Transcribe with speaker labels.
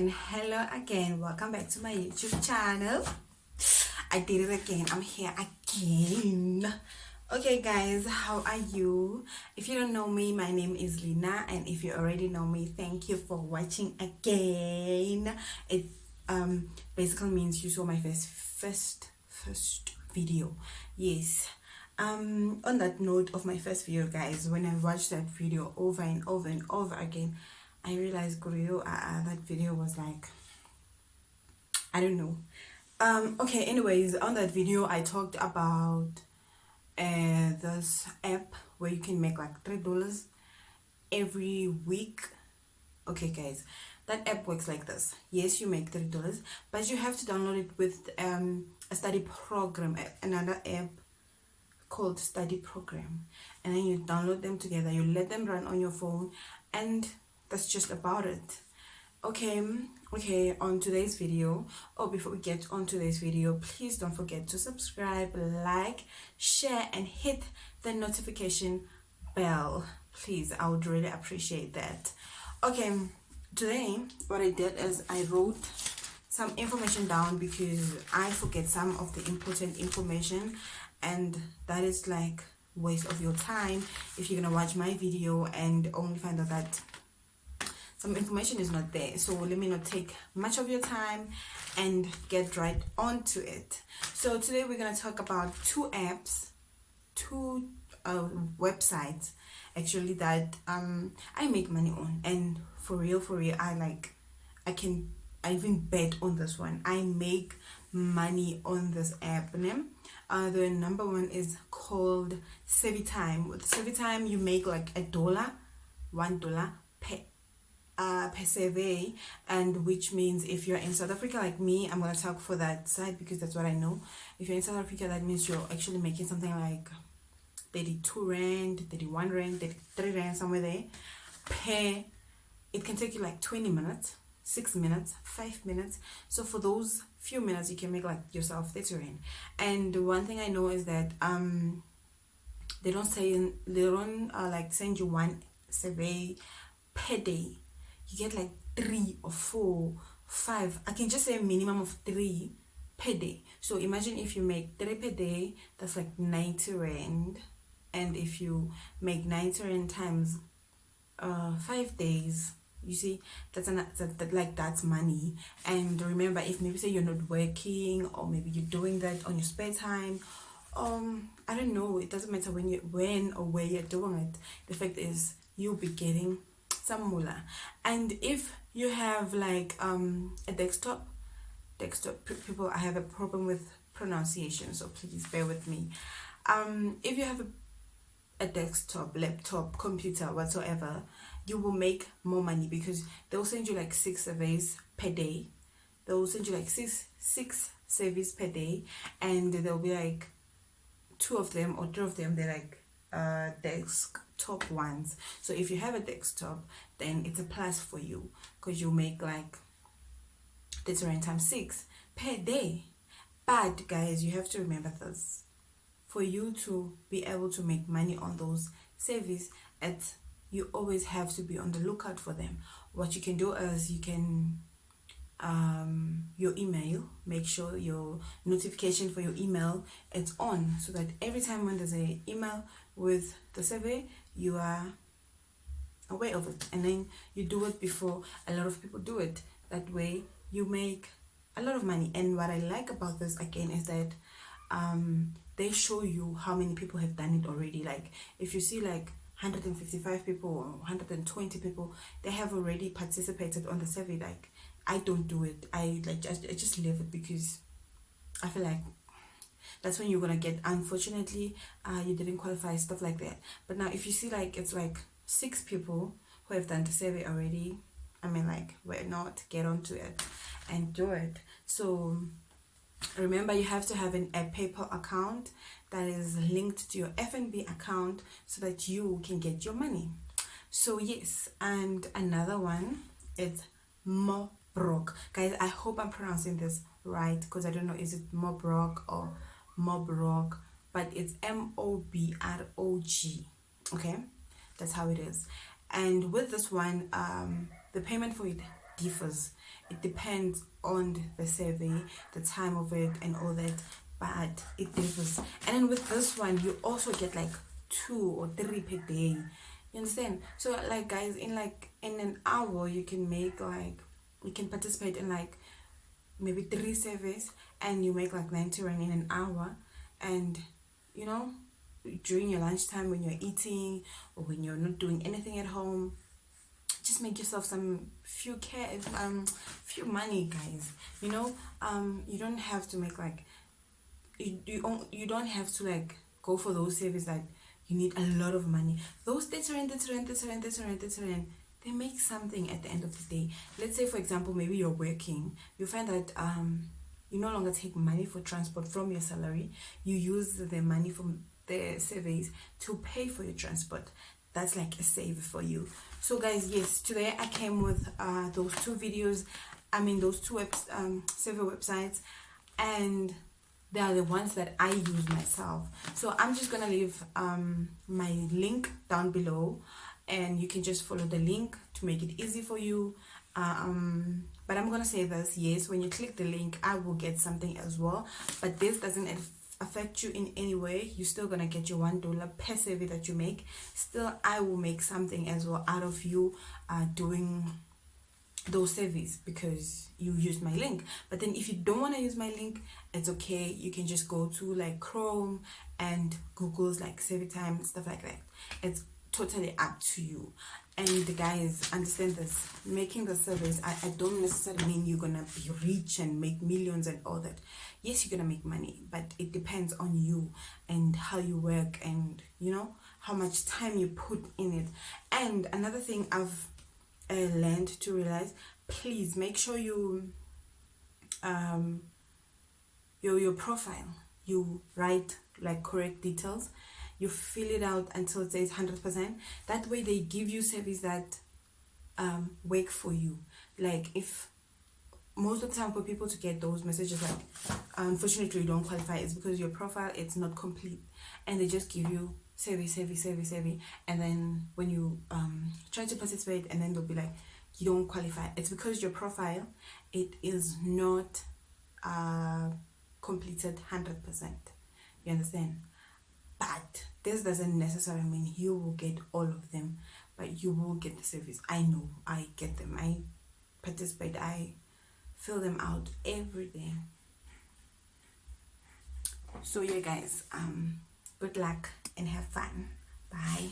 Speaker 1: and hello again. Welcome back to my YouTube channel. I did it again. I'm here again. Okay guys, how are you? If you don't know me, my name is Lina, and if you already know me, thank you for watching again. It basically means you saw my first video. Yes. On that note of my first video, guys, when I watched that video over and over and over again, I realized that video was like, I don't know. Okay, anyways, on that video I talked about this app where you can make like $3 every week. Okay guys, that app works like this. Yes, you make $3, but you have to download it with a study program, another app called study program, and then you download them together, you let them run on your phone, and that's just about it. Okay, on today's video, before we get on today's video, please don't forget to subscribe, like, share, and hit the notification bell. Please, I would really appreciate that. Okay, today what I did is I wrote some information down because I forget some of the important information, and that is like waste of your time if you're gonna watch my video and only find out that some information is not there. So let me not take much of your time and get right onto it. So today we're gonna talk about two apps, two websites actually that I make money on, and for real I even bet on this one. I make money on this app. The number one is called SavvyTime. With SavvyTime you make like $1 per survey, and which means if you're in South Africa like me, I'm gonna talk for that side because that's what I know. If you're in South Africa, that means you're actually making something like 32 rand, 31 rand, 33 rand, somewhere there per. It can take you like 20 minutes, 6 minutes, 5 minutes. So for those few minutes you can make like yourself 30 rand. And one thing I know is that they don't like send you one survey per day. You get like 3 or 4, 5, I can just say a minimum of 3 per day. So imagine if you make 3 per day, that's like 90 rand. And if you make 90 rand times 5 days, you see, that's money. And remember, if maybe say you're not working, or maybe you're doing that on your spare time, I don't know, it doesn't matter when or where you're doing it. The fact is you'll be getting some moolah. And if you have like a desktop people, I have a problem with pronunciation, so please bear with me. If you have a desktop, laptop, computer, whatsoever, you will make more money because they'll send you like 6 surveys per day. They'll send you like six surveys per day, and there'll be like 2 of them or 3 of them, they're like desktop ones. So if you have a desktop, then it's a plus for you because you make like 30 rand times 6 per day. But guys, you have to remember this: for you to be able to make money on those surveys, you always have to be on the lookout for them. What you can do is you can your email, make sure your notification for your email it's on, so that every time when there's a email with the survey, you are aware of it, and then you do it before a lot of people do it. That way you make a lot of money. And what I like about this again is that they show you how many people have done it already. Like if you see like 155 people or 120 people, they have already participated on the survey. Like I don't do it. I just leave it because I feel like that's when you're gonna get, unfortunately, you didn't qualify, stuff like that. But now if you see like it's like 6 people who have done the survey already, I mean, like, why not get onto it and do it? So remember, you have to have a PayPal account that is linked to your FNB account so that you can get your money. So yes, and another one is MOBROG. Guys, I hope I'm pronouncing this right because I don't know, is it MOBROG or MOBROG, but it's MOBROG. Okay, that's how it is. And with this one, the payment for it differs. It depends on the survey, the time of it, and all that, but it differs. And then with this one, you also get like 2 or 3 per day. You understand? So like guys, in an hour, you can make like, you can participate in like maybe 3 surveys, and you make like 90 rand in an hour. And you know, during your lunchtime when you're eating or when you're not doing anything at home, just make yourself some few money, guys. You know, you don't have to make like, you don't have to like go for those services that you need a lot of money. Those 30 rand, 30 rand, 30 rand, 30 rand, 30 rand, they make something at the end of the day. Let's say for example, maybe you're working, you find that you no longer take money for transport from your salary, you use the money from the surveys to pay for your transport. That's like a save for you. So guys, yes, today I came with those 2 videos, those 2 survey websites, and they are the ones that I use myself. So I'm just gonna leave my link down below, and you can just follow the link to make it easy for you. But I'm gonna say this, yes, when you click the link, I will get something as well, but this doesn't affect you in any way. You're still gonna get your $1 per survey that you make. Still, I will make something as well out of you doing those surveys because you used my link. But then if you don't want to use my link, it's okay. You can just go to like Chrome and Google's like survey time, stuff like that. It's totally up to you. And guys, understand this, making the surveys, I don't necessarily mean you're gonna be rich and make millions and all that. Yes, you're gonna make money, but it depends on you and how you work, and you know how much time you put in it. And another thing I've learned to realize, please make sure you your profile, you write like correct details, you fill it out until it says 100%. That way they give you service that work for you. Like, if most of the time for people to get those messages like unfortunately you don't qualify, it's because your profile, it's not complete, and they just give you survey, and then when you try to participate, and then they'll be like, you don't qualify. It's because your profile, it is not completed 100%. You understand? But this doesn't necessarily mean you will get all of them, but you will get the service. I know, I get them, I participate, I fill them out every day. So yeah guys, good luck and have fun. Bye.